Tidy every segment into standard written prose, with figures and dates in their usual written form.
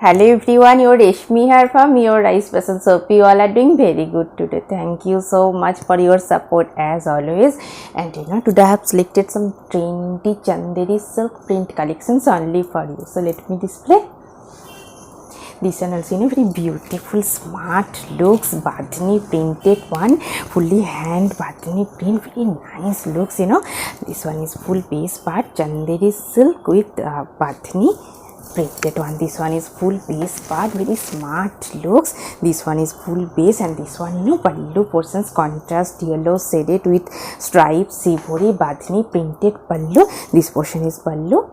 Hello everyone, your Reshmi here from your Rice Person Soap. You all are doing very good today. Thank you so much for your support as always. And today I have selected some trendy Chanderi silk print collections only for you. So let me display. This one also very beautiful, smart looks, Badhani printed one, fully hand Badhani print, very nice looks. This one is full base part Chanderi silk with Badhani printed one. This one is full base part, very smart looks. This one is full base, and this one pallu portions contrast yellow shaded with stripes sivori Badhani printed pallu. This portion is pallu,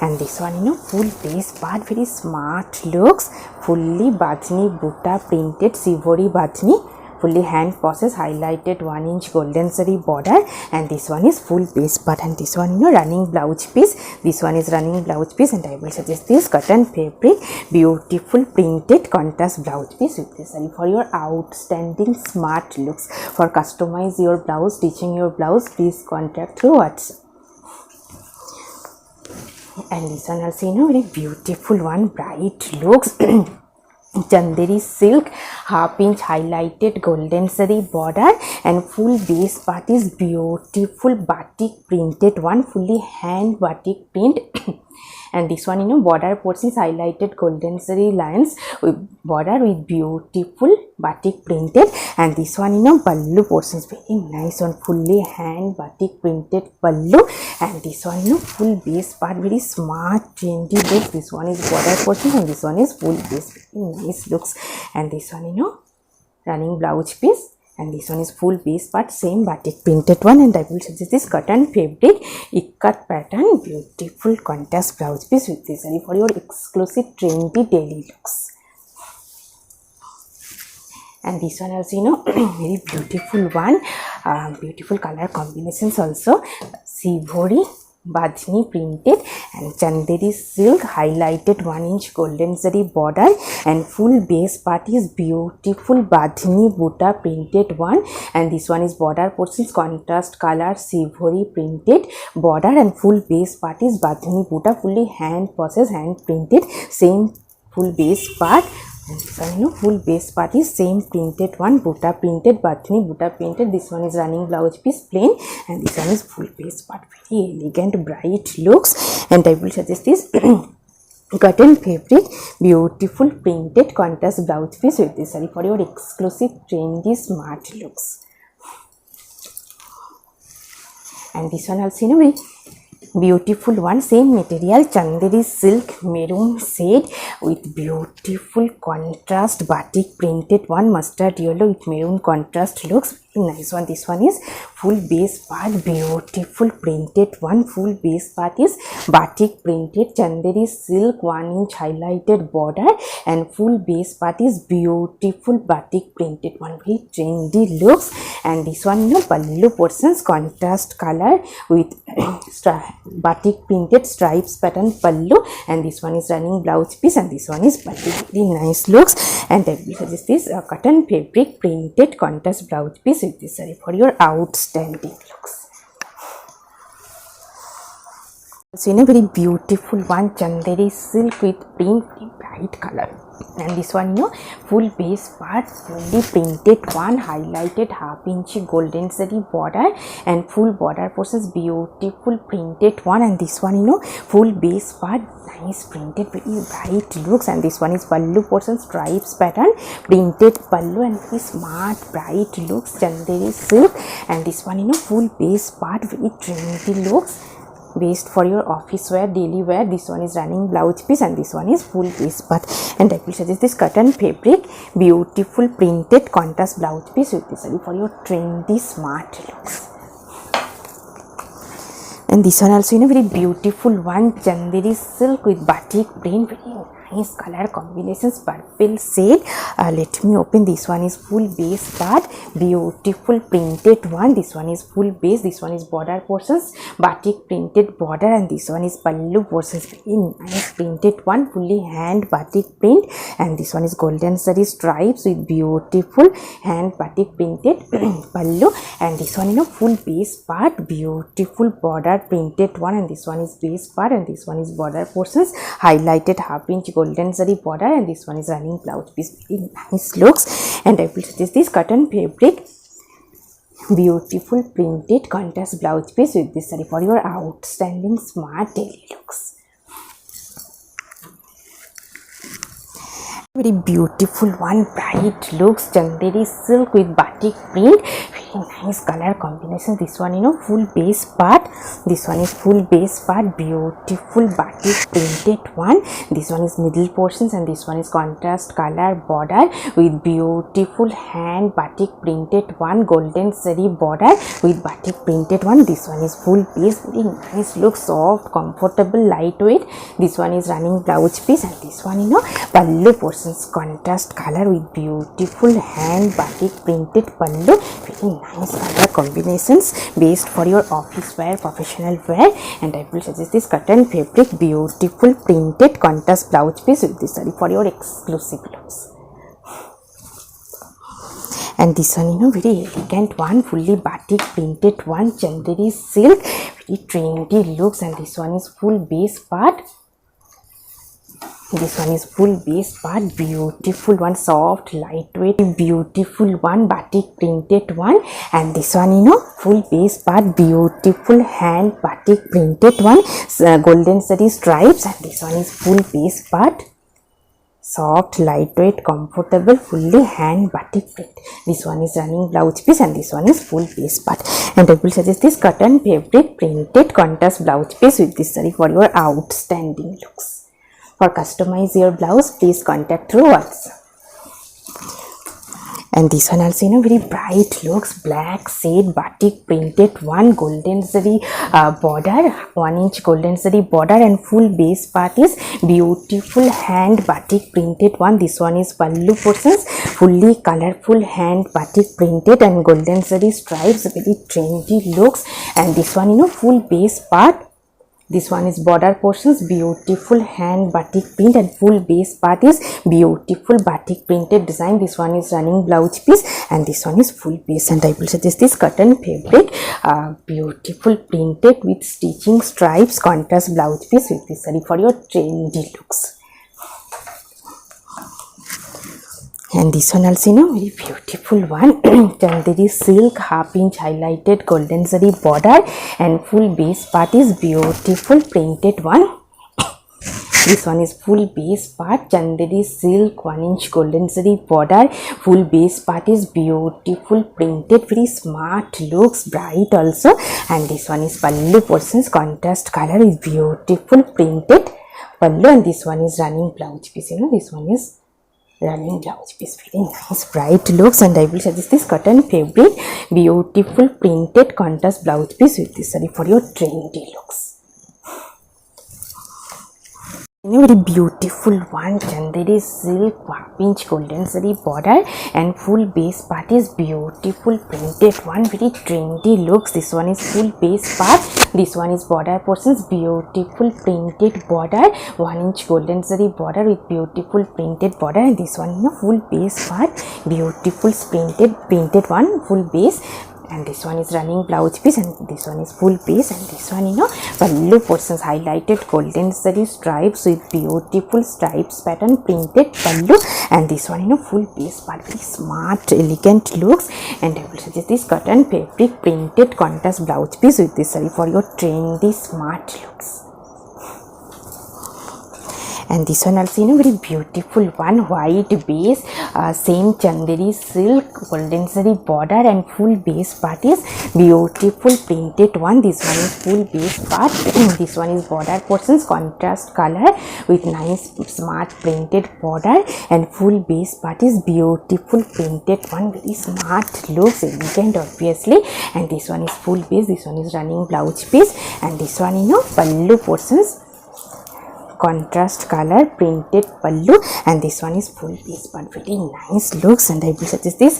and this one full base part, very smart looks, fully Badhani butta printed sivori Badhani, fully hand process, highlighted 1 inch golden zari border, and this one is full base part. And this one running blouse piece. This one is running blouse piece, and I will suggest this cotton fabric beautiful printed contrast blouse piece with this saree for your outstanding smart looks. For customize your blouse, stitching your blouse, please contact through WhatsApp. And this one also very beautiful one, bright looks. Chanderi silk, half inch highlighted golden zari border, and full base part is beautiful batik printed one, fully hand batik print. And this one border portion is highlighted golden zari lines with border with beautiful batik printed. And this one pallu portion is very nice one, fully hand batik printed pallu. And this one full base part, very smart trendy look. This one is border portion, and this one is full base, very nice looks. And this one running blouse piece, and this one is full base part, same batik printed one. And I will suggest this cotton fabric ikat pattern beautiful contrast blouse piece with this saree for your exclusive trendy daily looks. And this one also very beautiful one, beautiful color combinations also, sivori Badhani printed and Chanderi silk, highlighted 1 inch golden zari border, and full base part is beautiful Badhani butta printed one. And this one is border portions contrast color sivori printed border, and full base part is Badhani butta, fully hand process, hand printed, same full base part. And this one full base part is same printed one, butta printed, Badhani butta printed. This one is running blouse piece plain, and this one is full base part, very elegant bright looks. And I will suggest this cotton fabric beautiful printed contrast blouse piece with this saree for your exclusive trendy smart looks. And this one also very beautiful one, same material Chanderi silk maroon shade with beautiful contrast batik printed one, mustard yellow with maroon contrast looks, very nice one. This one is full base part, beautiful printed one, full base part is batik printed Chanderi silk 1 inch highlighted border, and full base part is beautiful batik printed one, very trendy looks. And this one pallu portions contrast color with batik printed stripes pattern pallu, and this one is running blouse piece, and this one is pallu, very nice looks. And I will suggest this cotton fabric printed contrast blouse piece with this saree for your outstanding looks. So in a very beautiful one, Chanderi silk with print, bright color. And this one full base part, fully printed one, highlighted half inch golden zari border, and full border portions beautiful printed one. And this one full base part, nice printed, very bright looks. And this one is pallu portion, stripes pattern printed pallu, and very smart bright looks Chanderi silk. And this one full base part, very trendy looks, based for your office wear, daily wear. This one is running blouse piece, and this one is full base part. And I will suggest this cotton fabric beautiful printed contrast blouse piece with this saree for your trendy smart looks. And this one also very beautiful one, Chanderi silk with batik print, very nice color combinations, purple shade. Let me open. This one is full base part, beautiful printed one. This one is full base. This one is border portions, batik printed border, and this one is pallu portions, very nice printed one, fully hand batik print. And this one is golden zari stripes with beautiful hand batik printed pallu. And this one full base part, beautiful border printed one, and this one is base part, and this one is border portions, highlighted half inch golden zari border, and this one is running blouse piece. Very nice looks. And I will suggest this cotton fabric beautiful printed contrast blouse piece with this saree for your outstanding smart daily looks. Very beautiful one, bright looks, chanderi silk with batik print. Very nice color combination. This one, full base part. This one is full base part, beautiful batik printed one. This one is middle portions, and this one is contrast color border with beautiful hand batik printed one, golden zari border with batik printed one. This one is full base, very nice look, soft, comfortable, lightweight. This one is running blouse piece, and this one, pallu portion. Contrast color with beautiful hand batik printed pallu. Very nice color combinations based for your office wear, professional wear. And I will suggest this cotton fabric beautiful printed contrast blouse piece with this saree for your exclusive looks. And this one, very elegant one, fully batik printed one, chanderi silk, very trendy looks. And this one is full base part. This one is full base part, beautiful one, soft, lightweight, beautiful one, batik printed one. And this one, full base part, beautiful hand batik printed one, golden zari stripes. And this one is full base part, soft, lightweight, comfortable, fully hand batik print. This one is running blouse piece, and this one is full base part. And I will suggest this cotton fabric printed contrast blouse piece with this saree for your outstanding looks. For customize your blouse, please contact through WhatsApp. And this one also, very bright looks, black shade batik printed one, golden zari border, 1 inch golden zari border, and full base part is beautiful hand batik printed one. This one is pallu portions, fully colorful hand batik printed and golden zari stripes, very trendy looks. And this one, full base part. This one is border portions, beautiful hand batik print, and full base part is beautiful batik printed design. This one is running blouse piece, and this one is full base. And I will suggest this cotton fabric beautiful printed with stitching stripes contrast blouse piece with this saree for your trendy looks. And this one also, very beautiful one, chanderi silk half inch highlighted golden zari border, and full base part is beautiful printed one. This one is full base part, chanderi silk 1 inch golden zari border, full base part is beautiful printed, very smart looks, bright also. And this one is pallu portions, contrast color is beautiful printed pallu, and this one is running blouse piece. This one is running blouse piece, very nice bright looks. And I will suggest this cotton fabric beautiful printed contrast blouse piece with this saree for your trendy looks. Very beautiful one, chanderi silk 1 inch golden zari border, and full base part is beautiful printed one, very trendy looks. This one is full base part. This one is border portions, beautiful printed border, 1 inch golden zari border with beautiful printed border. And this one, full base part, beautiful printed one, full base. And this one is running blouse piece, and this one is full base. And this one, pallu portions, highlighted golden zari stripes with beautiful stripes pattern printed pallu. And this one, full base part, very smart, elegant looks. And I will suggest this cotton fabric printed contrast blouse piece with this saree for your trendy smart looks. And this one also, very beautiful one, white base, same chanderi silk golden zari border, and full base part is beautiful printed one. This one is full base part. This one is border portions, contrast color with nice smart printed border, and full base part is beautiful printed one, very smart looks, elegant obviously. And this one is full base. This one is running blouse piece, and this one, pallu portions, contrast color printed pallu, and this one is full base part, very nice looks. And I will suggest this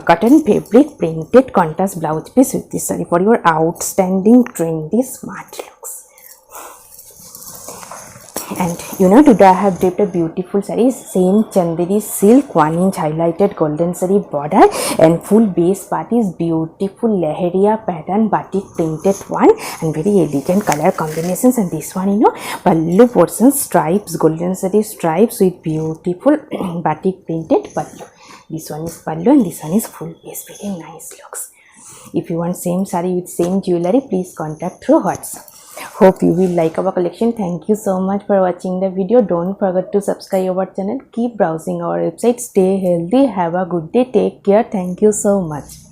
cotton fabric printed contrast blouse piece with this saree for your outstanding trendy smart looks. And today I have draped a beautiful saree, same chanderi silk 1-inch highlighted golden saree border, and full base part is beautiful leheria pattern batik printed one, and very elegant color combinations. And this one pallu portion stripes, golden saree stripes with beautiful batik printed pallu. This one is pallu and this one is full base. Very nice looks. If you want same saree with same jewelry, please contact through WhatsApp. Hope you will like our collection. Thank you so much for watching the video. Don't forget to subscribe our channel. Keep browsing our website. Stay healthy. Have a good day. Take care. Thank you so much.